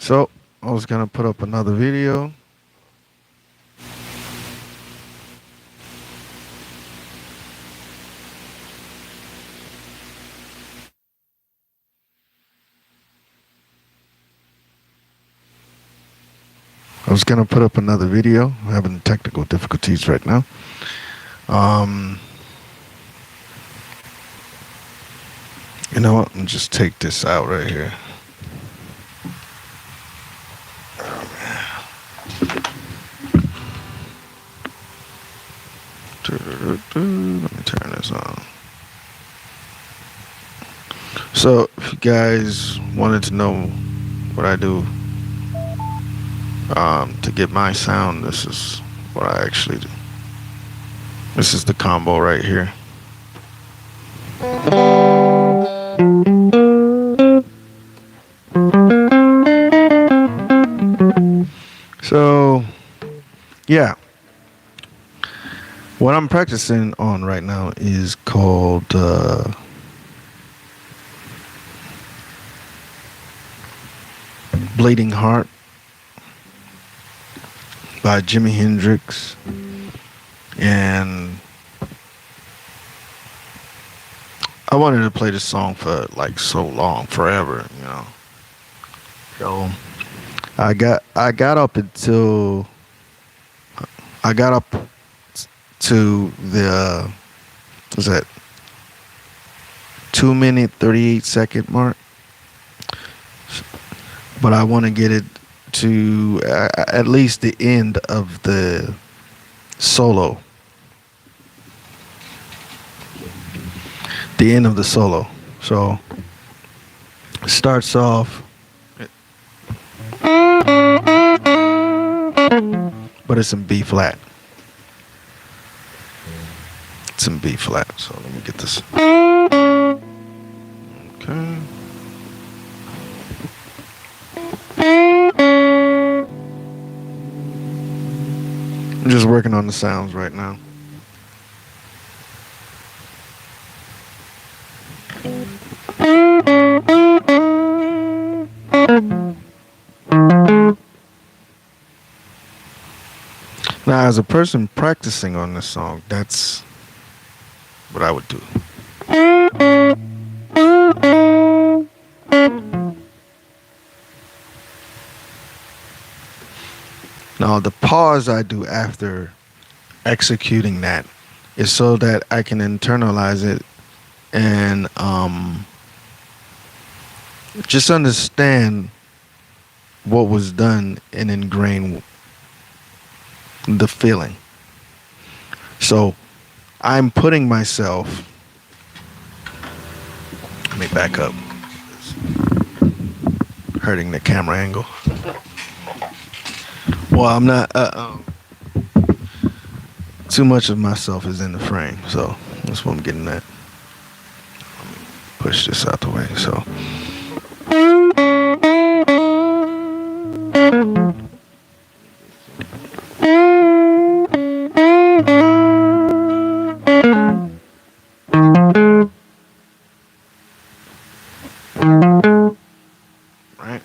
So I was gonna put up another video. I'm having technical difficulties right now. Um, you know what? Let me just take this out right here. Let me turn this on. So, if you guys wanted to know what I do to get my sound, this is what I actually do. This is the combo right here. So, yeah. What I'm practicing on right now is called Bleeding Heart by Jimi Hendrix. And I wanted to play this song for like so long, forever, you know. So I got up until I got up to the was that 2 minute 38 second mark, but I want to get it to at least the end of the solo. The end of the solo. So it starts off, but it's in B flat. It's in B flat. So let me get this. Okay. I'm just working on the sounds right now. Now, as a person practicing on this song, that's what I would do. Now, the pause I do after executing that is so that I can internalize it and just understand what was done and ingrain the feeling. So I'm putting myself, let me back up, it's hurting the camera angle. Well, I'm not, too much of myself is in the frame, so that's what I'm getting at. Let me push this out the way, so. Right.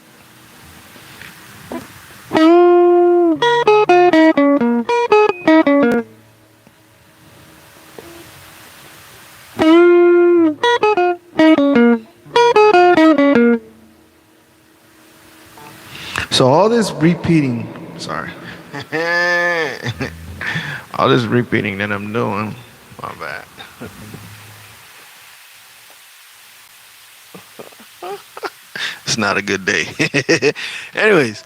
So all this repeating, sorry. All this repeating that I'm doing, my bad. It's not a good day. Anyways,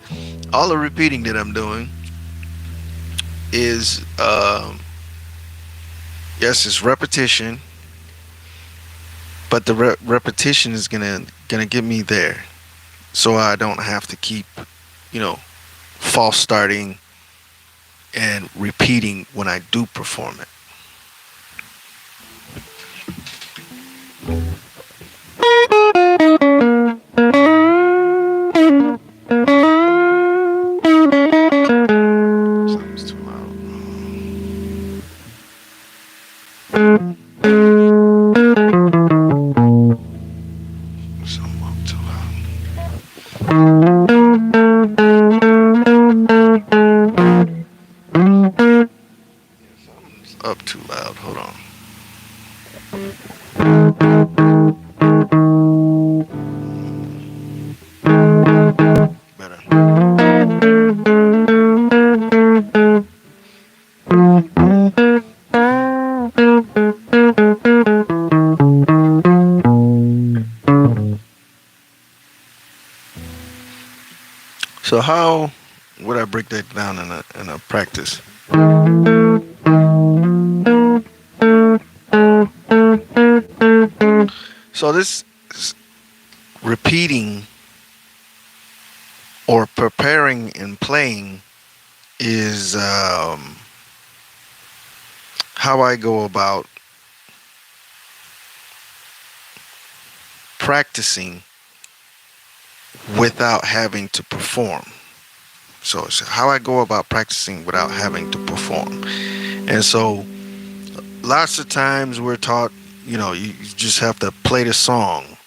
all the repeating that I'm doing is, yes, it's repetition, but the repetition is gonna get me there, so I don't have to keep, false starting and repeating when I do perform it. Sounds too loud. Something too loud. So how would I break that down in a practice? So this is repeating or preparing and playing is how I go about practicing without having to perform. So it's how I go about practicing without having to perform. And so lots of times we're taught, you just have to play the song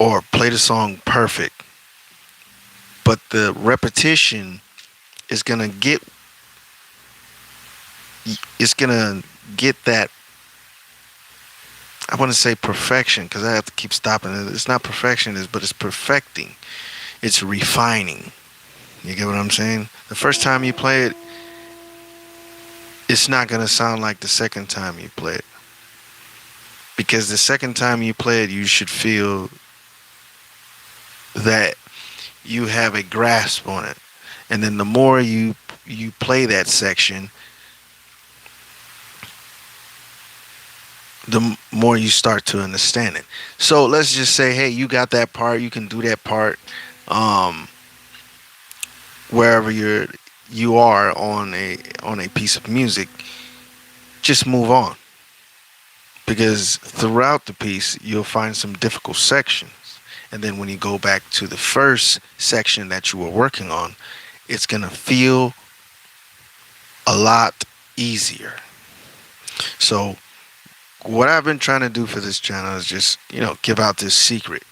or play the song perfect. But the repetition is gonna get it's gonna get that, I want to say perfection because I have to keep stopping it. It's not perfection, but it's perfecting. It's refining. You get what I'm saying? The first time you play it, it's not gonna sound like the second time you play it. Because the second time you play it, you should feel that you have a grasp on it. And then the more you play that section, the more you start to understand it. So let's just say, hey, you got that part, you can do that part, wherever you are on a piece of music. Just move on, because throughout the piece you'll find some difficult sections, and then when you go back to the first section that you were working on, it's gonna feel a lot easier. So what I've been trying to do for this channel is just, give out this secret.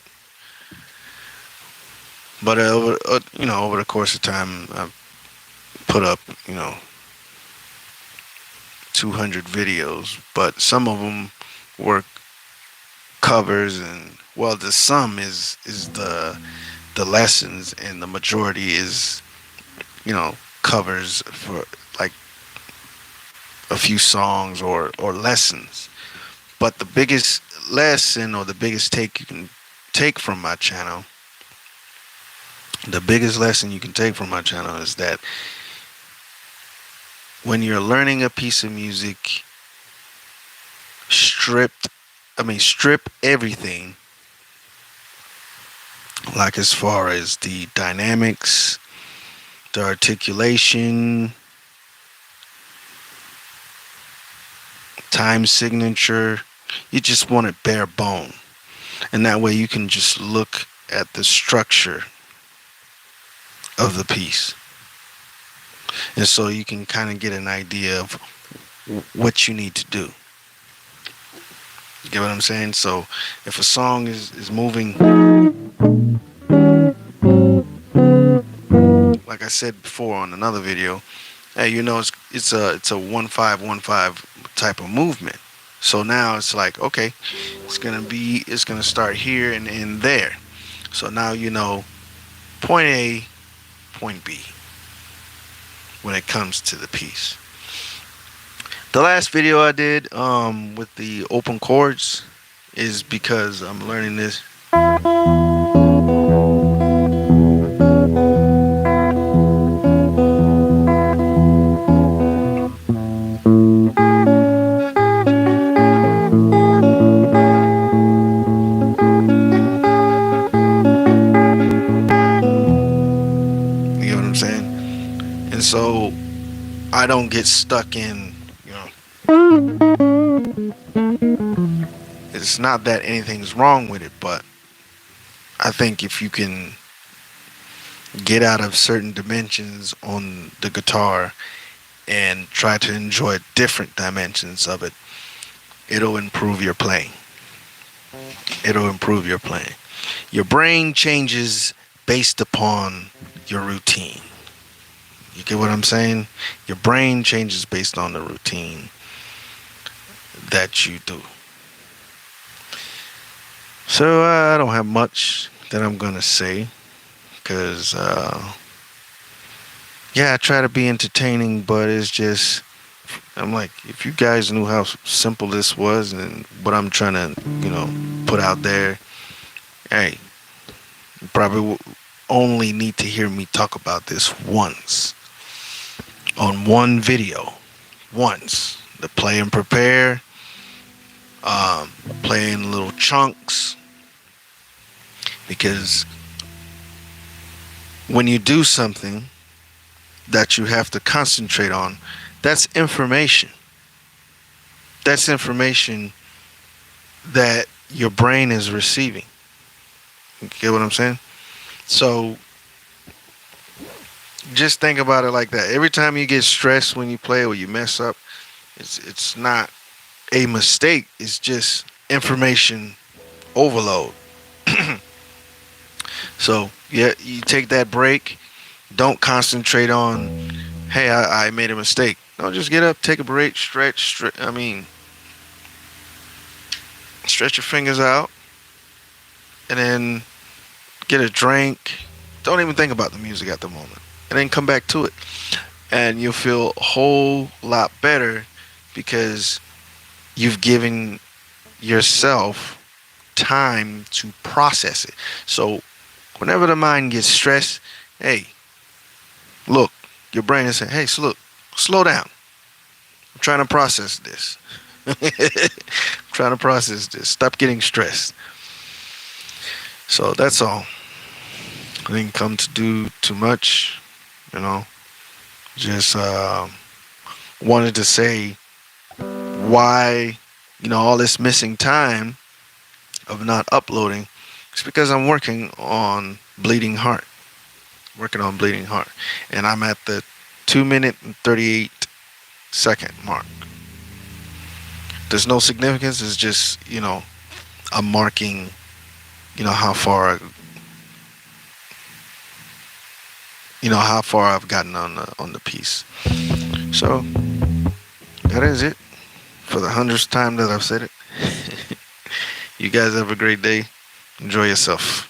But over the course of time, I've put up, 200 videos, but some of them were covers, and well, the sum is the lessons, and the majority is, covers for like a few songs or lessons. But the biggest lesson or the biggest take you can take from my channel, the biggest lesson you can take from my channel is that when you're learning a piece of music, strip everything, like as far as the dynamics, the articulation, time signature. You just want it bare bone. And that way you can just look at the structure of the piece. And so you can kind of get an idea of what you need to do. You get what I'm saying? So if a song is moving, like I said before on another video, hey, it's a 1-5-1-5 type of movement. So now it's like, okay, it's gonna start here and end there. So now point A, point B when it comes to the piece. The last video I did with the open chords is because I'm learning this. You get what I'm saying? And so I don't get stuck in, it's not that anything's wrong with it, but I think if you can get out of certain dimensions on the guitar and try to enjoy different dimensions of it, it'll improve your playing. It'll improve your playing. Your brain changes based upon your routine. You get what I'm saying? Your brain changes based on the routine that you do. So I don't have much that I'm gonna say, because I try to be entertaining, but it's just, I'm like, if you guys knew how simple this was and what I'm trying to put out there, hey, you probably only need to hear me talk about this once on one video. Once. The play and prepare, play in little chunks. Because when you do something that you have to concentrate on, that's information. That's information that your brain is receiving. You get what I'm saying? So just think about it like that. Every time you get stressed when you play or you mess up, it's not a mistake. It's just information overload. So yeah, you take that break. Don't concentrate on, hey, I made a mistake. No, just get up, take a break, stretch your fingers out, and then get a drink. Don't even think about the music at the moment, and then come back to it, and you'll feel a whole lot better because you've given yourself time to process it. So whenever the mind gets stressed, hey, look, your brain is saying, hey, so look, slow down. I'm trying to process this. I'm trying to process this. Stop getting stressed. So that's all. I didn't come to do too much, you know. Just wanted to say why, all this missing time of not uploading. It's because I'm working on Bleeding Heart. Working on Bleeding Heart. And I'm at the 2 minute and 38 second mark. There's no significance. It's just, I'm marking, how far I've gotten on the piece. So that is it for the 100th time that I've said it. You guys have a great day. Enjoy yourself.